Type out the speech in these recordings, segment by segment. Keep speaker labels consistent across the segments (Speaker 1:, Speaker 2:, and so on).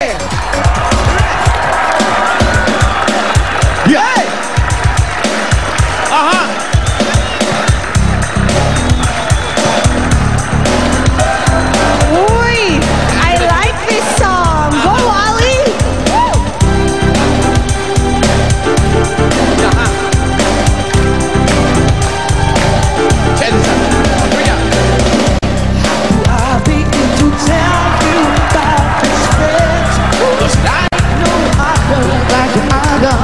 Speaker 1: Yay! Aha!
Speaker 2: Uy! I like this song! Go, Wally!
Speaker 1: Check this out. Here we go.
Speaker 3: I've been to tell you about this friend.
Speaker 1: Listen,
Speaker 3: No, I don't like it either.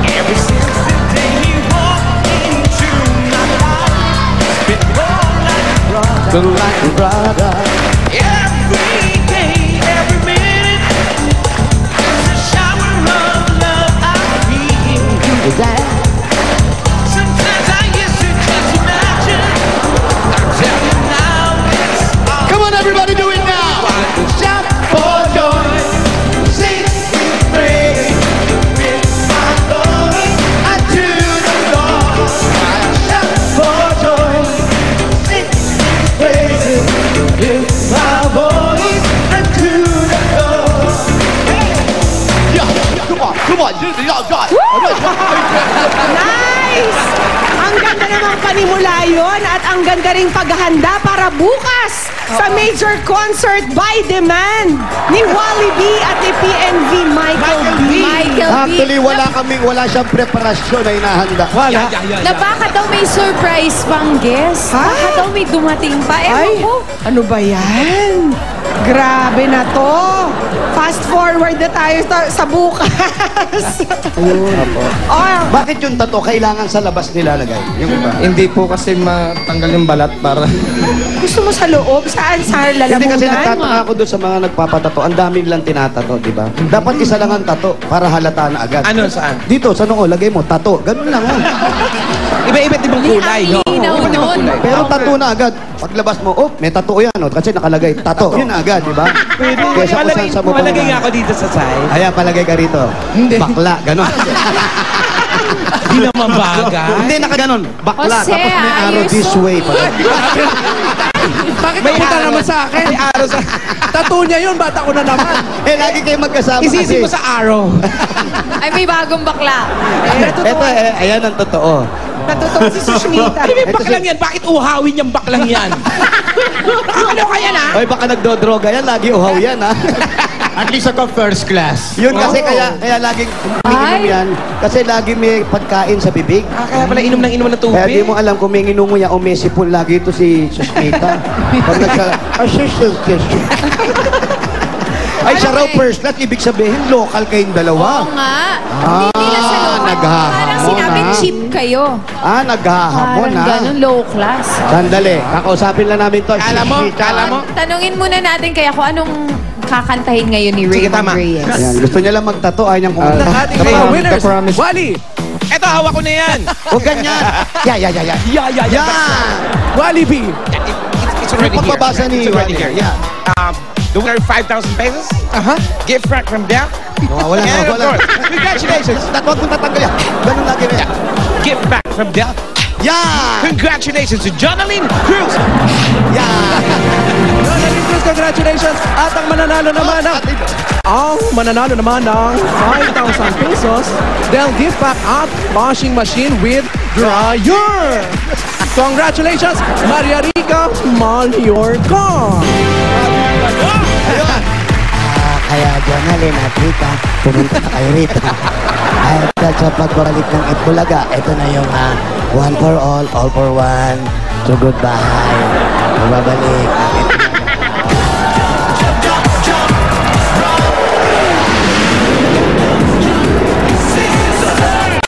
Speaker 3: Ever since the day he walked into my life, it's been more like a brother. Every day, every minute, there's a shower of love I feel. Sometimes I used to just imagine. I tell you now, it's all.
Speaker 1: come on, everybody, do it now.
Speaker 3: Shout for joy, sing, praise, with my voice unto the Lord. Shout for joy, sing, praise, with my voice unto the Lord.
Speaker 1: Yeah, come on, come on.
Speaker 2: Nice! Ang ganda namang panimula yun at ang ganda ring paghahanda para bukas sa major concert by demand ni Wally B at ni PNV Michael B.
Speaker 4: Actually, wala siyang preparasyon na inahanda.
Speaker 1: Wala.
Speaker 5: Na baka daw may surprise pang guest.
Speaker 2: Ha?
Speaker 5: Baka daw may dumating pa.
Speaker 2: Ay,
Speaker 5: Ewan ko.
Speaker 2: ano ba yan? Grabe na to. Fast forward na tayo sa bukas. Oh,
Speaker 4: Bakit yung tato kailangan sa labas nilalagay? Yung iba.
Speaker 6: Hindi po kasi matanggal yung balat para...
Speaker 2: gusto mo sa loob? Saan? Sa
Speaker 4: Hindi kasi
Speaker 2: lalamunan?
Speaker 4: nagtataka ako doon sa mga nagpapatato. Ang dami nilang tinatato, di ba? Dapat isa lang ang tato para halata na agad.
Speaker 1: Ano, saan?
Speaker 4: Dito, sa noo, lagay mo, tato. Ganun lang, oh.
Speaker 1: Iba-iba't ibang kulay.
Speaker 5: Ang linaw
Speaker 1: Iba't ibang
Speaker 5: nun.
Speaker 1: kulay.
Speaker 4: Pero tato na agad. Paglabas mo, oh, may tato yan, oh. Kasi nakalagay, tato. Yun na agad, di ba?
Speaker 1: Pwede.
Speaker 4: Kesa kung saan sa mukha
Speaker 1: Malagay
Speaker 4: mo.
Speaker 1: nga ako dito sa side.
Speaker 4: Ayan, palagay ka rito. Bakla, ganun.
Speaker 1: Hindi naman bagay.
Speaker 4: Hindi nakaganon. Bakla.
Speaker 5: Jose,
Speaker 4: Tapos may arrow
Speaker 5: you're
Speaker 4: this
Speaker 5: so-
Speaker 4: way. Pa.
Speaker 6: Bakit
Speaker 1: May
Speaker 6: napunta
Speaker 1: araw.
Speaker 6: naman sa akin?
Speaker 1: May araw sa...
Speaker 6: Tattoo niya yun, bata ko na naman.
Speaker 4: Eh, lagi kayo magkasama
Speaker 1: Isisip
Speaker 4: kasi.
Speaker 1: mo sa araw.
Speaker 5: Ay, may bagong bakla.
Speaker 4: Ito, ayan ang totoo.
Speaker 2: Natutong si Sushmita.
Speaker 1: Ano yung baklang yan? Bakit uhawin yung baklang yan? Ano kaya na?
Speaker 4: Oy, baka nagdodroga yan. Lagi uhaw yan, ha?
Speaker 1: At least ako first class.
Speaker 4: Yun kasi kaya laging umiinom
Speaker 5: Ay.
Speaker 4: yan. Kasi lagi may pagkain sa bibig.
Speaker 1: Kaya pala inom ng tubig.
Speaker 4: Kaya di mo alam kung may nginom mo yan o may sipon lagi ito si Sushmita. Pag ay, siya raw first class. Ibig sabihin, local kayong dalawa.
Speaker 5: Oo nga. Hindi nila sa low.
Speaker 4: naghahamon,
Speaker 5: Parang sinabi,
Speaker 4: ha?
Speaker 5: cheap kayo.
Speaker 4: Naghahamon,
Speaker 5: Parang
Speaker 4: ha?
Speaker 5: ganun, low class.
Speaker 4: Sandali, kakausapin lang namin to.
Speaker 1: Kala mo,
Speaker 4: Sushmita.
Speaker 1: kala mo.
Speaker 5: Tanungin muna natin kaya kung anong kakantahin ngayon ni
Speaker 1: Sige,
Speaker 5: Raymond
Speaker 1: tama.
Speaker 5: Reyes.
Speaker 4: Ayan, gusto niya lang magtato, ayaw niyang
Speaker 6: Ang
Speaker 4: kumanta.
Speaker 6: ating
Speaker 1: The
Speaker 6: mga
Speaker 1: promise,
Speaker 6: winners.
Speaker 1: the promise.
Speaker 6: Wally!
Speaker 1: Eto, hawak ko na yan.
Speaker 4: Huwag ganyan.
Speaker 1: Yeah.
Speaker 6: Wally B!
Speaker 1: It's already
Speaker 4: Yung
Speaker 1: here.
Speaker 4: pagbabasa ni
Speaker 1: It's already
Speaker 4: Wally.
Speaker 1: here, yeah. The winner, 5,000 pesos. Gift back from them.
Speaker 4: Wala
Speaker 1: And of
Speaker 4: wala.
Speaker 1: course, congratulations.
Speaker 4: Huwag mo tatanggal yan. Ganun lagi mo yan.
Speaker 1: Gift back from them.
Speaker 4: Yan!
Speaker 1: Congratulations to Jonalyn Cruz.
Speaker 4: Yan!
Speaker 6: Jonalyn Cruz, congratulations! At ang mananalo naman ng... ng 5,000 pesos, they'll give back at washing machine with dryer. Congratulations, Maria Rica Mallorca.
Speaker 4: Kaya Jonalyn at Rita, pumunta na kayo rito. At sa pagbabalik ng Itbulaga, ito na yung one for all for one, sugod bahay. Magbabalik ang